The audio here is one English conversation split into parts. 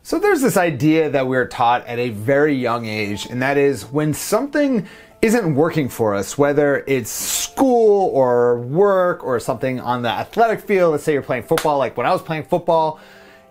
So there's this idea that we're taught at a very young age, and that is when something isn't working for us, whether it's school or work or something on the athletic field. Let's say you're playing football. Like when I was playing football,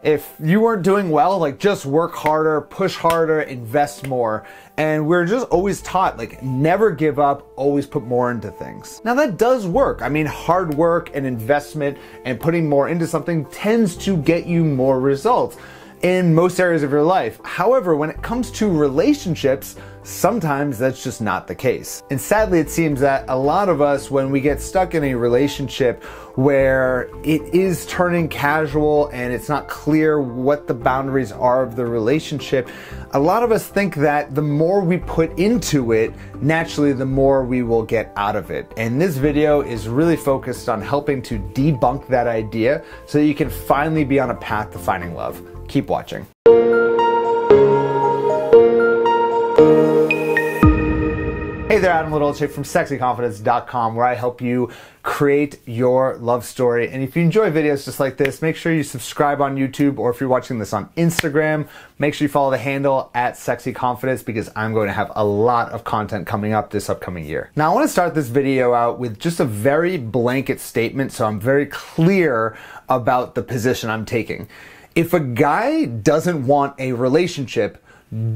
if you weren't doing well, like just work harder, push harder, invest more. And we're just always taught, like, never give up, always put more into things. Now that does work. I mean, hard work and investment and putting more into something tends to get you more results in most areas of your life. However, when it comes to relationships, sometimes that's just not the case. And sadly, it seems that a lot of us, when we get stuck in a relationship where it is turning casual and it's not clear what the boundaries are of the relationship, a lot of us think that the more we put into it, naturally the more we will get out of it. And this video is really focused on helping to debunk that idea so that you can finally be on a path to finding love. Keep watching. Hey there, Adam Little from sexyconfidence.com, where I help you create your love story. And if you enjoy videos just like this, make sure you subscribe on YouTube, or if you're watching this on Instagram, make sure you follow the handle at sexyconfidence, because I'm going to have a lot of content coming up this upcoming year. Now, I want to start this video out with just a very blanket statement, so I'm very clear about the position I'm taking. If a guy doesn't want a relationship,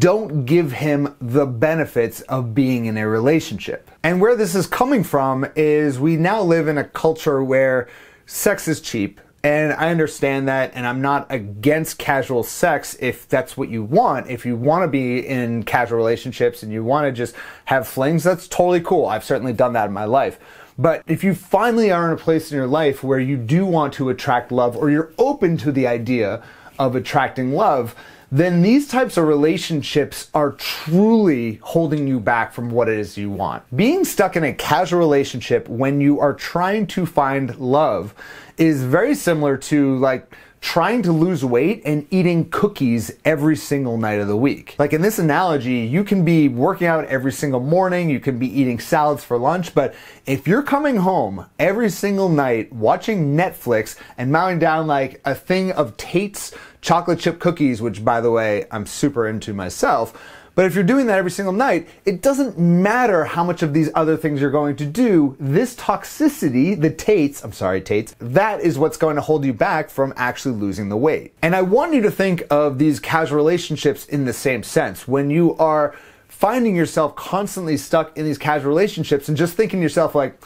don't give him the benefits of being in a relationship. And where this is coming from is we now live in a culture where sex is cheap. And I understand that, and I'm not against casual sex if that's what you want. If you want to be in casual relationships and you want to just have flings, that's totally cool. I've certainly done that in my life. But if you finally are in a place in your life where you do want to attract love, or you're open to the idea of attracting love, then these types of relationships are truly holding you back from what it is you want. Being stuck in a casual relationship when you are trying to find love is very similar to like trying to lose weight and eating cookies every single night of the week. Like in this analogy, you can be working out every single morning, you can be eating salads for lunch, but if you're coming home every single night watching Netflix and mowing down like a thing of Tate's chocolate chip cookies, which by the way, I'm super into myself, but if you're doing that every single night, it doesn't matter how much of these other things you're going to do. This toxicity, the Tates, that is what's going to hold you back from actually losing the weight. And I want you to think of these casual relationships in the same sense. When you are finding yourself constantly stuck in these casual relationships and just thinking to yourself like,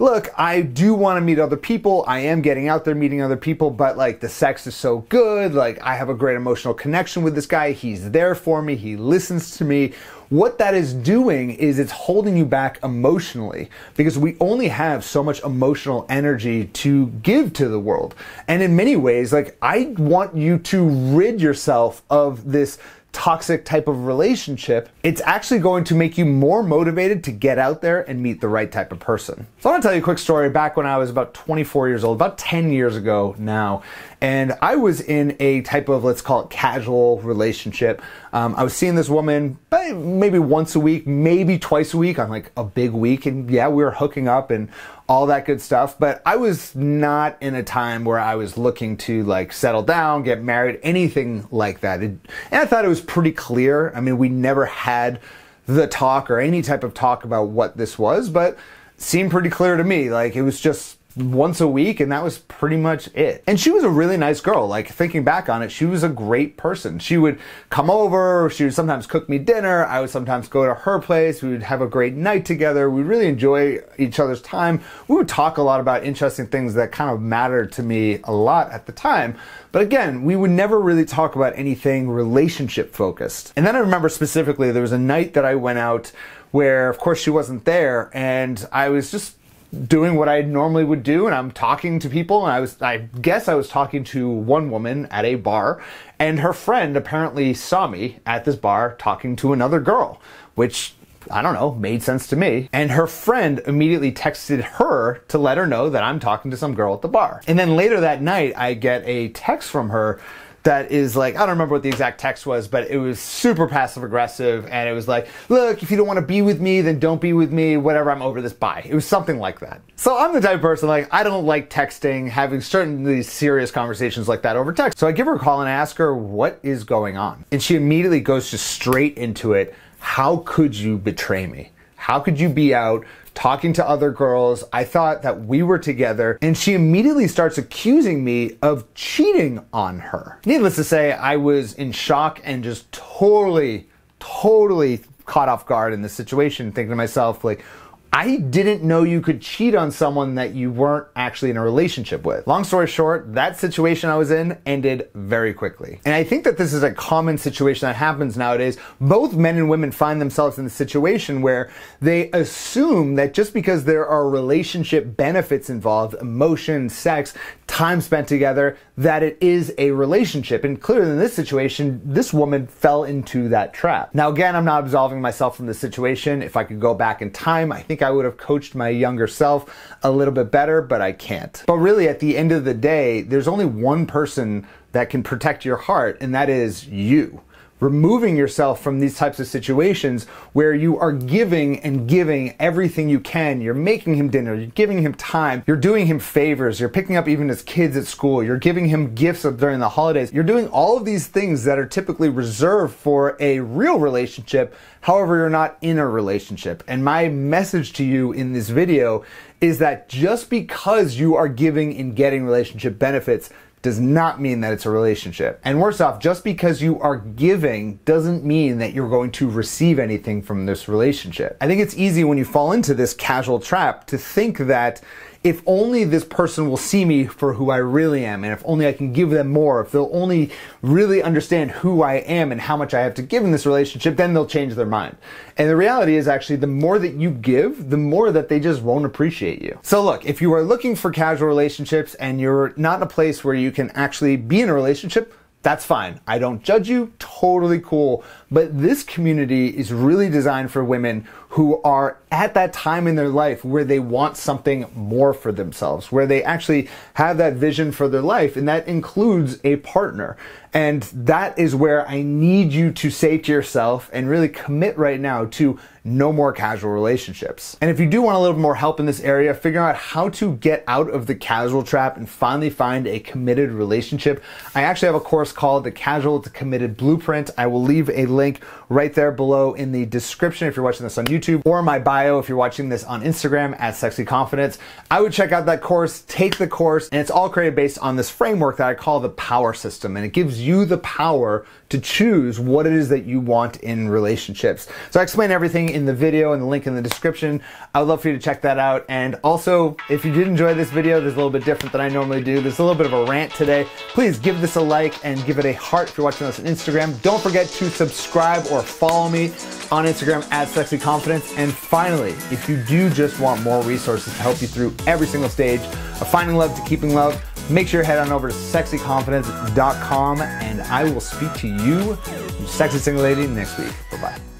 look, I do want to meet other people. I am getting out there meeting other people, but like the sex is so good. Like I have a great emotional connection with this guy. He's there for me. He listens to me. What that is doing is it's holding you back emotionally, because we only have so much emotional energy to give to the world. And in many ways, like I want you to rid yourself of this toxic type of relationship. It's actually going to make you more motivated to get out there and meet the right type of person. So I want to tell you a quick story back when I was about 24 years old, about 10 years ago now. And I was in a type of, let's call it casual relationship. I was seeing this woman maybe once a week, maybe twice a week on like a big week. And yeah, we were hooking up and all that good stuff. But I was not in a time where I was looking to like settle down, get married, anything like that. And I thought it was pretty clear. I mean, we never had the talk or any type of talk about what this was, but it seemed pretty clear to me. Like it was just once a week, and that was pretty much it. And she was a really nice girl. Like thinking back on it, she was a great person. She would come over, she would sometimes cook me dinner, I would sometimes go to her place, we would have a great night together, we'd really enjoy each other's time. We would talk a lot about interesting things that kind of mattered to me a lot at the time. But again, we would never really talk about anything relationship focused. And then I remember specifically, there was a night that I went out where, of course, she wasn't there, and I was just doing what I normally would do, and I'm talking to people, and I guess I was talking to one woman at a bar, and her friend apparently saw me at this bar talking to another girl, which, I don't know, made sense to me. And her friend immediately texted her to let her know that I'm talking to some girl at the bar. And then later that night, I get a text from her that is like, I don't remember what the exact text was, but it was super passive aggressive, and it was like, look, if you don't want to be with me, then don't be with me, whatever, I'm over this, bye. It was something like that. So I'm the type of person, like, I don't like texting, having certain these serious conversations like that over text. So I give her a call and ask her what is going on. And she immediately goes just straight into it. How could you betray me? How could you be out talking to other girls? I thought that we were together. And she immediately starts accusing me of cheating on her. Needless to say, I was in shock and just totally caught off guard in this situation, thinking to myself, like, I didn't know you could cheat on someone that you weren't actually in a relationship with. Long story short, that situation I was in ended very quickly. And I think that this is a common situation that happens nowadays. Both men and women find themselves in the situation where they assume that just because there are relationship benefits involved, emotion, sex, time spent together, that it is a relationship. And clearly in this situation, this woman fell into that trap. Now again, I'm not absolving myself from the situation. If I could go back in time, I think I would have coached my younger self a little bit better, but I can't. But really, at the end of the day, there's only one person that can protect your heart, and that is you. Removing yourself from these types of situations where you are giving and giving everything you can. You're making him dinner, you're giving him time, you're doing him favors, you're picking up even his kids at school, you're giving him gifts during the holidays. You're doing all of these things that are typically reserved for a real relationship. However, you're not in a relationship. And my message to you in this video is that just because you are giving and getting relationship benefits does not mean that it's a relationship. And worse off, just because you are giving doesn't mean that you're going to receive anything from this relationship. I think it's easy when you fall into this casual trap to think that if only this person will see me for who I really am, and if only I can give them more, if they'll only really understand who I am and how much I have to give in this relationship, then they'll change their mind. And the reality is actually the more that you give, the more that they just won't appreciate you. So look, if you are looking for casual relationships and you're not in a place where you can actually be in a relationship, that's fine. I don't judge you, totally cool. But this community is really designed for women who are at that time in their life where they want something more for themselves, where they actually have that vision for their life, and that includes a partner. And that is where I need you to say to yourself and really commit right now to no more casual relationships. And if you do want a little more help in this area, figuring out how to get out of the casual trap and finally find a committed relationship, I actually have a course called the Casual to Committed Blueprint. I will leave a link right there below in the description if you're watching this on YouTube, or my bio if you're watching this on Instagram at Sexy Confidence. I would check out that course, take the course, and it's all created based on this framework that I call the power system, and it gives you the power to choose what it is that you want in relationships. So I explain everything in the video and the link in the description. I would love for you to check that out. And also, if you did enjoy this video, there's a little bit different than I normally do. There's a little bit of a rant today. Please give this a like and give it a heart if you're watching this on Instagram. Don't forget to subscribe or follow me on Instagram at Sexy Confidence. And finally, if you do just want more resources to help you through every single stage of finding love to keeping love, make sure you head on over to sexyconfidence.com, and I will speak to you, sexy single lady, next week. Bye-bye.